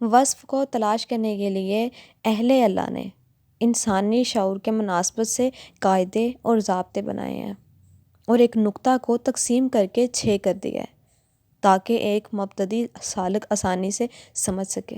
وصف کو تلاش کرنے کے لیے اہل اللہ نے انسانی شعور کے مناسبت سے قاعدے اور ضابطے بنائے ہیں اور ایک نقطہ کو تقسیم کر کے 6 کر دیا ہے تاکہ ایک مبتدی سالک آسانی سے سمجھ سکے۔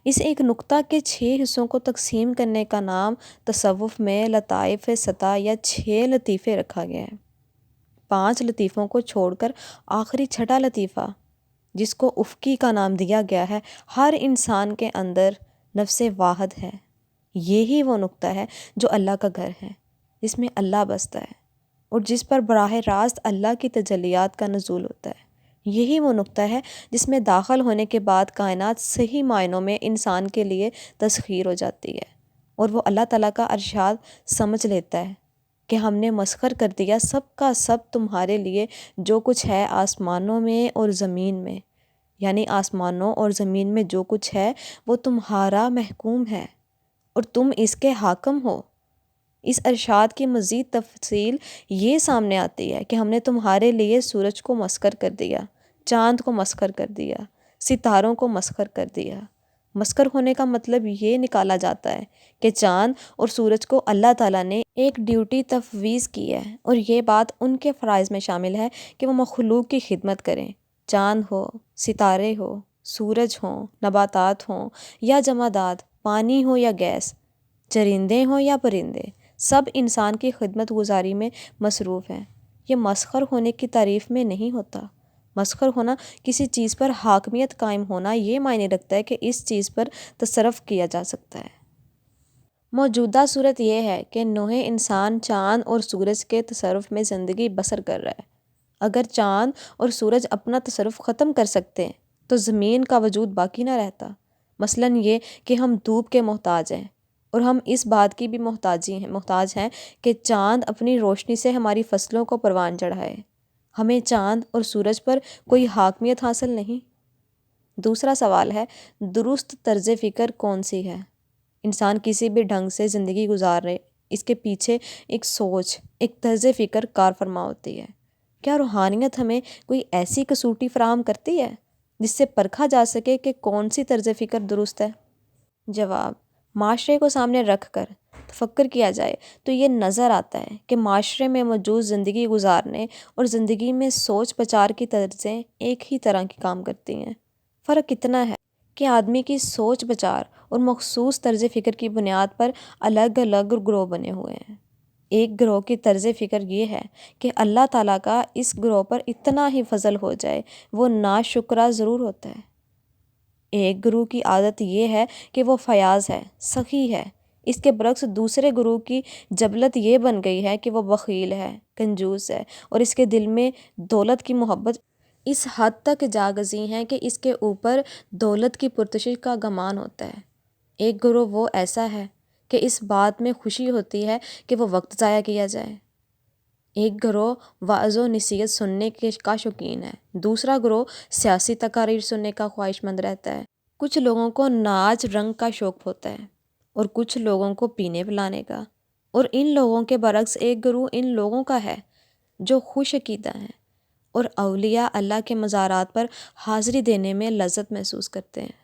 اس ایک نقطہ کے 6 حصوں کو تقسیم کرنے کا نام تصوف میں لطائف سطح یا 6 لطیفے رکھا گیا ہے۔ 5 لطیفوں کو چھوڑ کر آخری چھٹا لطیفہ جس کو افقی کا نام دیا گیا ہے، ہر انسان کے اندر نفس واحد ہے۔ یہی وہ نقطہ ہے جو اللہ کا گھر ہے، جس میں اللہ بستا ہے اور جس پر براہ راست اللہ کی تجلیات کا نزول ہوتا ہے۔ یہی وہ نقطہ ہے جس میں داخل ہونے کے بعد کائنات صحیح معنوں میں انسان کے لیے تسخیر ہو جاتی ہے اور وہ اللہ تعالیٰ کا ارشاد سمجھ لیتا ہے کہ ہم نے مسخر کر دیا سب کا سب تمہارے لیے جو کچھ ہے آسمانوں میں اور زمین میں، یعنی آسمانوں اور زمین میں جو کچھ ہے وہ تمہارا محکوم ہے اور تم اس کے حاکم ہو۔ اس ارشاد کی مزید تفصیل یہ سامنے آتی ہے کہ ہم نے تمہارے لیے سورج کو مسخر کر دیا، چاند کو مسخر کر دیا، ستاروں کو مسخر کر دیا۔ مسخر ہونے کا مطلب یہ نکالا جاتا ہے کہ چاند اور سورج کو اللہ تعالیٰ نے ایک ڈیوٹی تفویض کی ہے اور یہ بات ان کے فرائض میں شامل ہے کہ وہ مخلوق کی خدمت کریں۔ چاند ہو، ستارے ہو، سورج ہوں، نباتات ہوں یا جمادات، پانی ہو یا گیس، چرندے ہوں یا پرندے، سب انسان کی خدمت گزاری میں مصروف ہیں۔ یہ مسخر ہونے کی تعریف میں نہیں ہوتا۔ مسخر ہونا کسی چیز پر حاکمیت قائم ہونا یہ معنی رکھتا ہے کہ اس چیز پر تصرف کیا جا سکتا ہے۔ موجودہ صورت یہ ہے کہ نوع انسان چاند اور سورج کے تصرف میں زندگی بسر کر رہا ہے۔ اگر چاند اور سورج اپنا تصرف ختم کر سکتے ہیں تو زمین کا وجود باقی نہ رہتا۔ مثلاً یہ کہ ہم دھوپ کے محتاج ہیں اور ہم اس بات کی بھی محتاج ہیں کہ چاند اپنی روشنی سے ہماری فصلوں کو پروان چڑھائے۔ ہمیں چاند اور سورج پر کوئی حاکمیت حاصل نہیں۔ دوسرا سوال ہے، درست طرز فکر کون سی ہے؟ انسان کسی بھی ڈھنگ سے زندگی گزار رہے، اس کے پیچھے ایک سوچ، ایک طرز فکر کار فرما ہوتی ہے۔ کیا روحانیت ہمیں کوئی ایسی کسوٹی فراہم کرتی ہے جس سے پرکھا جا سکے کہ کون سی طرز فکر درست ہے؟ جواب، معاشرے کو سامنے رکھ کر تفکر کیا جائے تو یہ نظر آتا ہے کہ معاشرے میں موجود زندگی گزارنے اور زندگی میں سوچ بچار کی طرزیں ایک ہی طرح کی کام کرتی ہیں۔ فرق اتنا ہے کہ آدمی کی سوچ بچار اور مخصوص طرز فکر کی بنیاد پر الگ الگ گروہ بنے ہوئے ہیں۔ ایک گروہ کی طرز فکر یہ ہے کہ اللہ تعالیٰ کا اس گروہ پر اتنا ہی فضل ہو جائے، وہ ناشکرا ضرور ہوتا ہے۔ ایک گروہ کی عادت یہ ہے کہ وہ فیاض ہے، سخی ہے۔ اس کے برعکس دوسرے گروہ کی جبلت یہ بن گئی ہے کہ وہ بخیل ہے، کنجوس ہے اور اس کے دل میں دولت کی محبت اس حد تک جا گزی ہے کہ اس کے اوپر دولت کی پرتشش کا گمان ہوتا ہے۔ ایک گروہ وہ ایسا ہے کہ اس بات میں خوشی ہوتی ہے کہ وہ وقت ضائع کیا جائے۔ ایک گروہ وعظ و نصیحت سننے کا شوقین ہے، دوسرا گروہ سیاسی تقاریر سننے کا خواہش مند رہتا ہے۔ کچھ لوگوں کو ناچ رنگ کا شوق ہوتا ہے اور کچھ لوگوں کو پینے پلانے کا، اور ان لوگوں کے برعکس ایک گروہ ان لوگوں کا ہے جو خوش عقیدہ ہیں اور اولیاء اللہ کے مزارات پر حاضری دینے میں لذت محسوس کرتے ہیں۔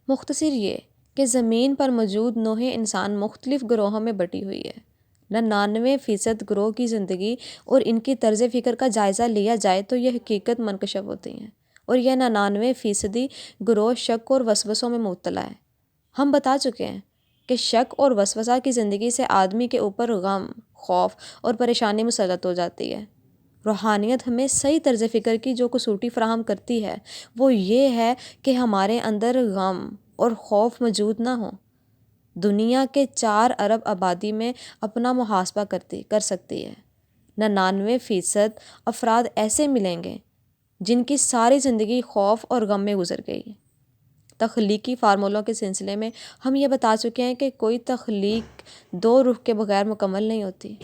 مختصر یہ کہ زمین پر موجود نوع انسان مختلف گروہوں میں بٹی ہوئی ہے۔ 99% گروہ کی زندگی اور ان کی طرز فکر کا جائزہ لیا جائے تو یہ حقیقت منکشف ہوتی ہیں، اور یہ 99% گروہ شک اور وسوسوں میں مبتلا ہے۔ ہم بتا چکے ہیں کہ شک اور وسوسہ کی زندگی سے آدمی کے اوپر غم، خوف اور پریشانی مسلط ہو جاتی ہے۔ روحانیت ہمیں صحیح طرز فکر کی جو کسوٹی فراہم کرتی ہے وہ یہ ہے کہ ہمارے اندر غم اور خوف موجود نہ ہوں۔ دنیا کے 4 ارب آبادی میں اپنا محاسبہ کر سکتی ہے۔ 99% افراد ایسے ملیں گے جن کی ساری زندگی خوف اور غم میں گزر گئی۔ تخلیقی فارمولوں کے سلسلے میں ہم یہ بتا چکے ہیں کہ کوئی تخلیق 2 روح کے بغیر مکمل نہیں ہوتی۔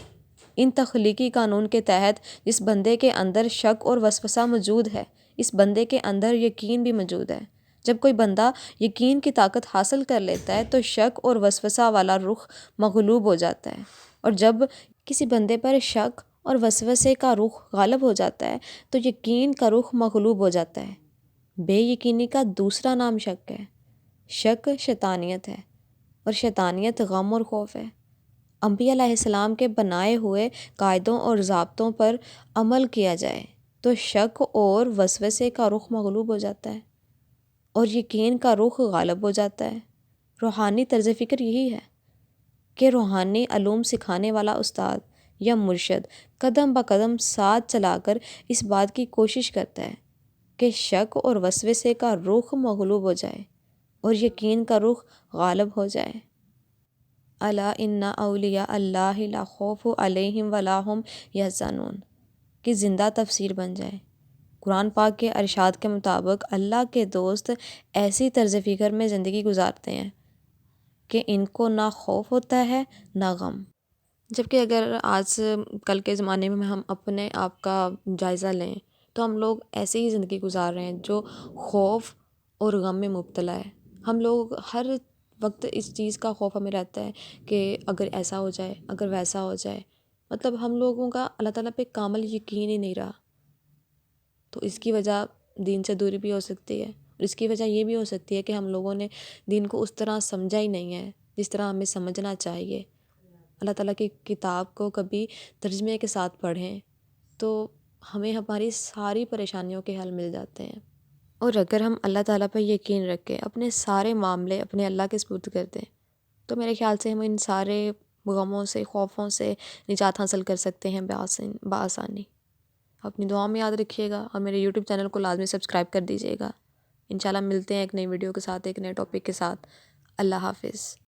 ان تخلیقی قانون کے تحت جس بندے کے اندر شک اور وسوسہ موجود ہے، اس بندے کے اندر یقین بھی موجود ہے۔ جب کوئی بندہ یقین کی طاقت حاصل کر لیتا ہے تو شک اور وسوسہ والا رخ مغلوب ہو جاتا ہے، اور جب کسی بندے پر شک اور وسوسے کا رخ غالب ہو جاتا ہے تو یقین کا رخ مغلوب ہو جاتا ہے۔ بے یقینی کا دوسرا نام شک ہے۔ شک شیطانیت ہے، اور شیطانیت غم اور خوف ہے۔ انبیاء علیہ السلام کے بنائے ہوئے قاعدوں اور ضابطوں پر عمل کیا جائے تو شک اور وسوسے کا رخ مغلوب ہو جاتا ہے اور یقین کا رخ غالب ہو جاتا ہے۔ روحانی طرز فکر یہی ہے کہ روحانی علوم سکھانے والا استاد یا مرشد قدم بہ قدم ساتھ چلا کر اس بات کی کوشش کرتا ہے کہ شک اور وسوسے کا رخ مغلوب ہو جائے اور یقین کا رخ غالب ہو جائے۔ الا ان اولیاء اللہ لا خوف علیہم ولا ہم یحزنون کی زندہ تفسیر بن جائے۔ قرآن پاک کے ارشاد کے مطابق اللہ کے دوست ایسی طرز فکر میں زندگی گزارتے ہیں کہ ان کو نہ خوف ہوتا ہے نہ غم۔ جبکہ اگر آج کل کے زمانے میں ہم اپنے آپ کا جائزہ لیں تو ہم لوگ ایسے ہی زندگی گزار رہے ہیں جو خوف اور غم میں مبتلا ہے۔ ہم لوگ ہر وقت اس چیز کا خوف ہمیں رہتا ہے کہ اگر ایسا ہو جائے، اگر ویسا ہو جائے، مطلب ہم لوگوں کا اللہ تعالیٰ پہ کامل یقین ہی نہیں رہا۔ تو اس کی وجہ دین سے دوری بھی ہو سکتی ہے، اور اس کی وجہ یہ بھی ہو سکتی ہے کہ ہم لوگوں نے دین کو اس طرح سمجھا ہی نہیں ہے جس طرح ہمیں سمجھنا چاہیے۔ اللہ تعالیٰ کی کتاب کو کبھی ترجمے کے ساتھ پڑھیں تو ہمیں ہماری ساری پریشانیوں کے حل مل جاتے ہیں۔ اور اگر ہم اللہ تعالیٰ پہ یقین رکھ کے اپنے سارے معاملے اپنے اللہ کے سپرد کر دیں تو میرے خیال سے ہم ان سارے غموں سے، خوفوں سے نجات حاصل کر سکتے ہیں بآسانی۔ اپنی دعاؤں میں یاد رکھیے گا اور میرے یوٹیوب چینل کو لازمی سبسکرائب کر دیجیے گا۔ انشاءاللہ ملتے ہیں ایک نئی ویڈیو کے ساتھ، ایک نئے ٹاپک کے ساتھ۔ اللہ حافظ۔